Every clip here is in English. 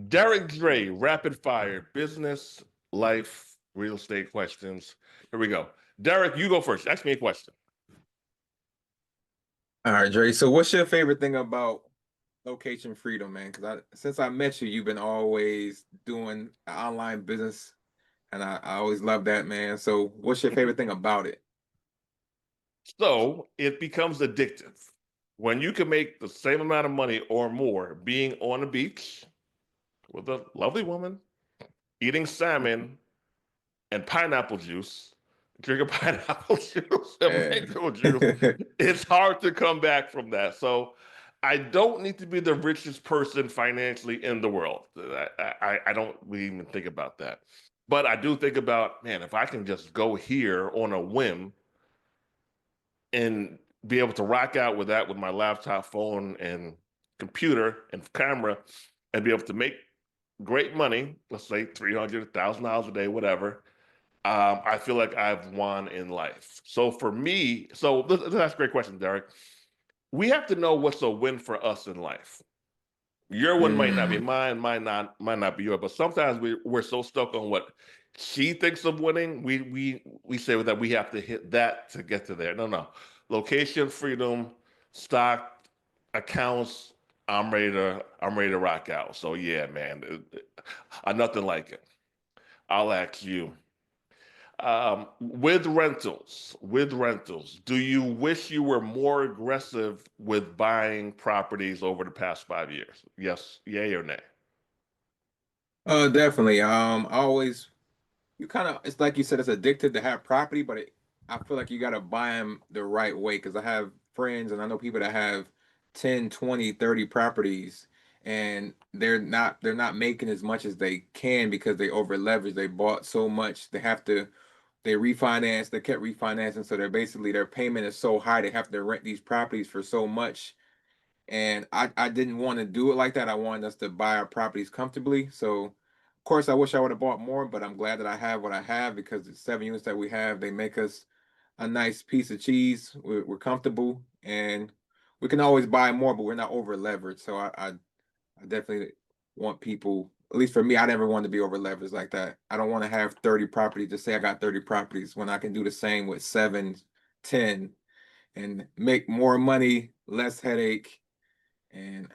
Derek Dre, rapid fire, business, life, real estate questions. Here we go. Derek, you go first. Ask me a question. All right, Dre. So what's your favorite thing about location freedom, man? Because since I met you, you've been always doing online business, and I always love that, man. So what's your favorite thing about it? So it becomes addictive. When you can make the same amount of money or more being on the beach with a lovely woman, eating salmon and pineapple juice, drinking pineapple juice and Yeah. mango juice, it's hard to come back from that. So I don't need to be the richest person financially in the world. I don't really even think about that. But I do think about, man, if I can just go here on a whim and be able to rock out with that with my laptop, phone, and computer and camera, and be able to make great money, let's say $300,000 a day, whatever. I feel like I've won in life. So for me, so that's a great question, Derek. We have to know what's a win for us in life. Your one might not be Mm, mine, might not be yours, but sometimes we're so stuck on what she thinks of winning. We say that we have to hit that to get to there. No, no. Location, freedom, stock, accounts. I'm ready to rock out. So yeah, man, nothing like it. I'll ask you. With rentals, do you wish you were more aggressive with buying properties over the past 5 years? Yes, yay or nay? definitely. I always you kind of it's like you said, it's addictive to have property, but I feel like you got to buy them the right way because I have friends and I know people that have 10, 20, 30 properties and they're not making as much as they can because they over leverage. They bought so much, they refinance, they kept refinancing, so their payment is so high they have to rent these properties for so much. And I didn't want to do it like that. I wanted us to buy our properties comfortably. So, of course, I wish I would have bought more, but I'm glad that I have what I have because the 7 units that we have, they make us a nice piece of cheese. We're comfortable and we can always buy more, but we're not over leveraged. So I definitely want people, at least for me, I never want to be over leveraged like that. I don't want to have 30 properties, just say I got 30 properties when I can do the same with seven, 10, and make more money, less headache, and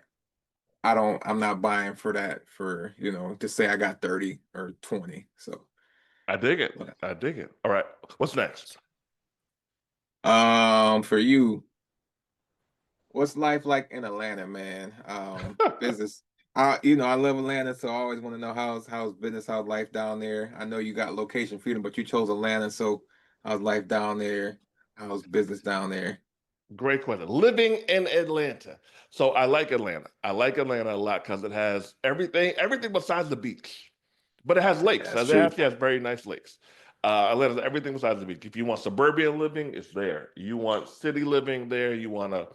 I'm not buying for that for, to say I got 30 or 20. So, I dig it. but, I dig it. All right. What's next? for you, what's life like in Atlanta, man? Business. I love Atlanta, so I always want to know how's business, how's life down there. I know you got location freedom, but you chose Atlanta, so how's life down there? How's business down there? Great question. Living in Atlanta. So I like Atlanta. I like Atlanta a lot because it has everything besides the beach. But it has lakes. That's It true. actually has very nice lakes. Atlanta has everything besides the beach. If you want suburban living, it's there. You want city living there. You want a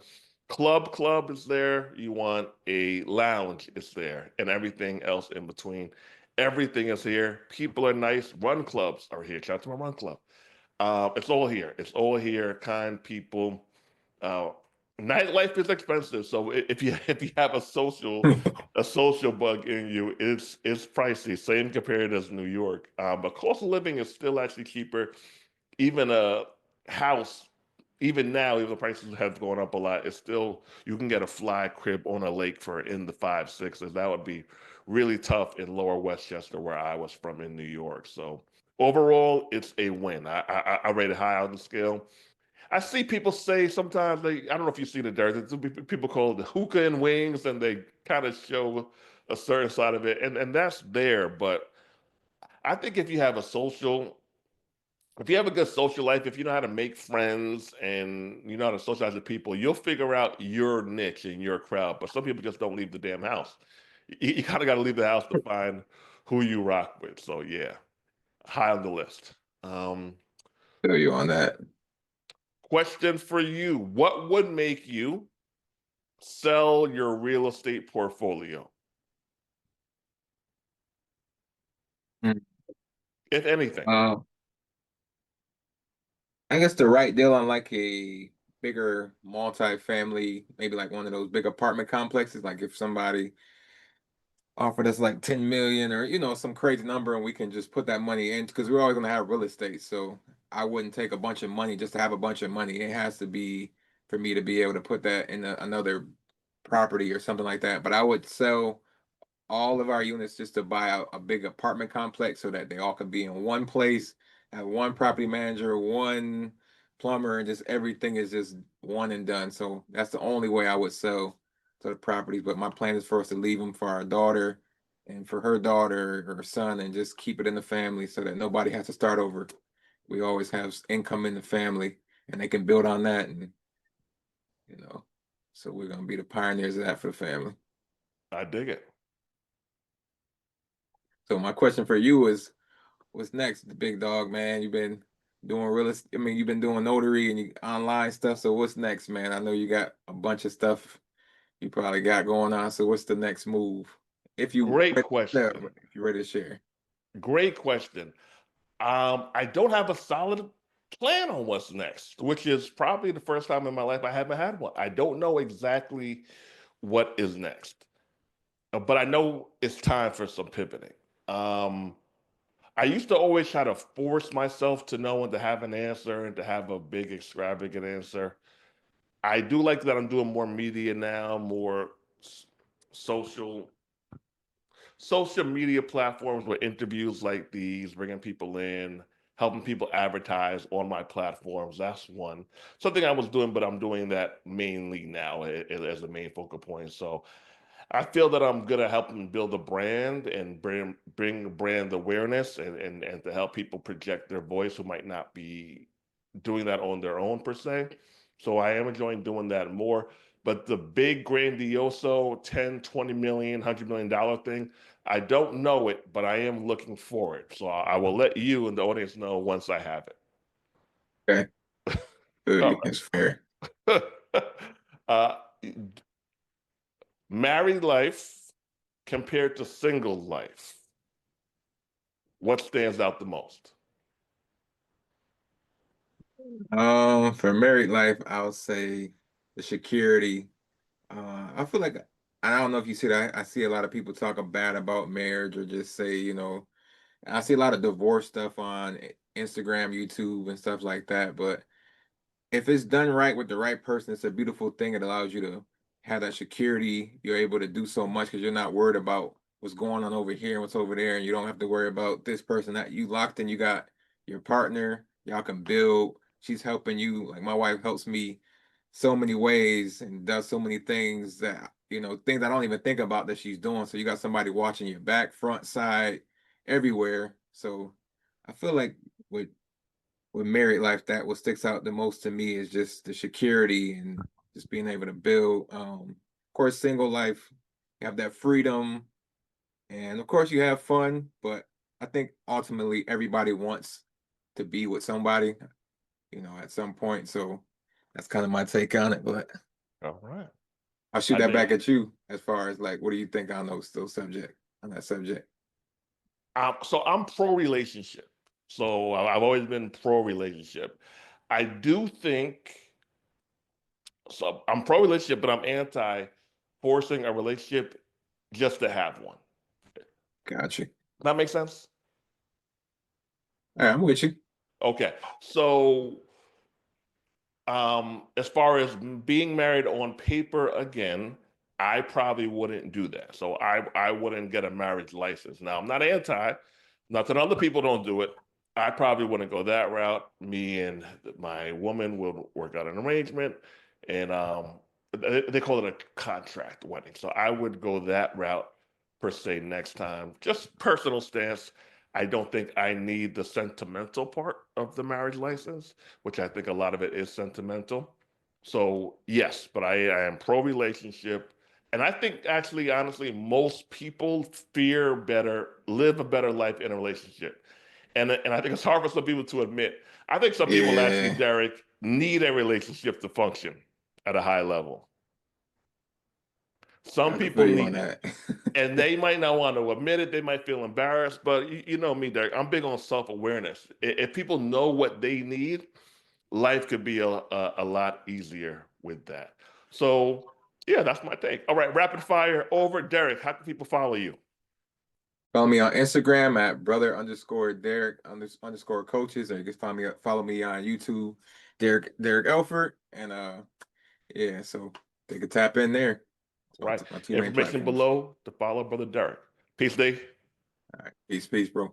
club is there. You want a lounge, it's there. And everything else in between. Everything is here. People are nice. Run clubs are here. Shout out to my run club. It's all here. It's all here. Kind people. Uh, Nightlife is expensive, so if you have a social bug in you, it's pricey. Same compared as New York. But cost of living is still actually cheaper. Even a house, even now, even the prices have gone up a lot. It's still you can get a fly crib on a lake for in the five sixes. That would be really tough in Lower Westchester, where I was from in New York. So overall, it's a win. I rate it high on the scale. I see people say sometimes I don't know if you see the dirt. People call it the hookah and wings, and they kind of show a certain side of it, and that's there. But I think if you have a good social life, if you know how to make friends and you know how to socialize with people, you'll figure out your niche and your crowd. But some people just don't leave the damn house. You kind of got to leave the house to find who you rock with. So yeah, high on the list. Um, Feel you on that. Question for you: what would make you sell your real estate portfolio, Mm. if anything? Uh, I guess the right deal on like a bigger multi-family, maybe like one of those big apartment complexes. Like if somebody offered us like 10 million or some crazy number and we can just put that money in because we're always going to have real estate. So I wouldn't take a bunch of money just to have a bunch of money. It has to be for me to be able to put that in another property or something like that. But I would sell all of our units just to buy a big apartment complex so that they all can be in one place, have one property manager, one plumber, and just everything is just one and done. So that's the only way I would sell to the properties. But my plan is for us to leave them for our daughter and for her daughter or son and just keep it in the family so that nobody has to start over. We always have income in the family and they can build on that and you know. So we're gonna be the pioneers of that for the family. I dig it. So my question for you is what's next, the big dog, man? You've been doing real estate. I mean, you've been doing notary and you online stuff. So what's next, man? I know you got a bunch of stuff you probably got going on. So what's the next move? If you Great yeah, question. if you're ready to share. Great question. I don't have a solid plan on what's next, which is probably the first time in my life I haven't had one. I don't know exactly what is next, but I know it's time for some pivoting. Um, I used to always try to force myself to know and to have an answer and to have a big extravagant answer. I do like that I'm doing more media now, more social social media platforms with interviews like these, bringing people in, helping people advertise on my platforms. That's one. Something I was doing, but I'm doing that mainly now as a main focal point. So I feel that I'm gonna help them build a brand and bring brand awareness and to help people project their voice who might not be doing that on their own per se. So I am enjoying doing that more. But the big grandioso 10, 20 million, $100 million thing, I don't know it, but I am looking for it. So I will let you and the audience know once I have Okay. it. That's fair. All right. uh, Married life compared to single life, what stands out the most? For married life, I'll say the security. I feel like I don't know if you see that. I see a lot of people talk bad about marriage or just say, I see a lot of divorce stuff on Instagram, YouTube, and stuff like that. But if it's done right with the right person, it's a beautiful thing. It allows you to have that security. You're able to do so much because you're not worried about what's going on over here and what's over there. And you don't have to worry about this person that you locked in. You got your partner. Y'all can build. She's helping you. Like my wife helps me so many ways and does so many things that, things I don't even think about that she's doing. So you got somebody watching your back, front, side, everywhere. So I feel like with married life, that what sticks out the most to me is just the security and just being able to build. Of course, single life, you have that freedom, and of course, you have fun. But I think ultimately, everybody wants to be with somebody, at some point. So that's kind of my take on it. But All right. I'll shoot I that dig back it. at you as far as like, what do you think on those subject on that subject? So I'm pro relationship. So I've always been pro relationship. I do think so. I'm pro relationship, but I'm anti forcing a relationship just to have one. Gotcha. That makes sense? All right, I'm with you. Okay. So as far as being married on paper again, I probably wouldn't do that. So I wouldn't get a marriage license. Now I'm not anti, not that other people don't do it. I probably wouldn't go that route. Me and my woman will work out an arrangement, and they call it a contract wedding. So I would go that route per se next time. Just personal stance. I don't think I need the sentimental part of the marriage license, which I think a lot of it is sentimental. So yes, but I am pro relationship. And I think actually, honestly, most people fear better, live a better life in a relationship. And I think it's hard for some people to admit. I think some people actually, Yeah, Derek, need a relationship to function at a high level. Some I can feel people you on need, that. and they might not want to admit it. They might feel embarrassed, but you know me, Derek. I'm big on self-awareness. If people know what they need, life could be a lot easier with that. So Yeah, that's my take. All right, rapid fire over. Derek, how can people follow you? Follow me on Instagram at brother underscore Derek underscore coaches, or you can follow me on YouTube, Derek Elford, and yeah, so they can tap in there. Right. My two main Information platforms. below to follow Brother Derek. Peace, Dave. All right, peace, bro.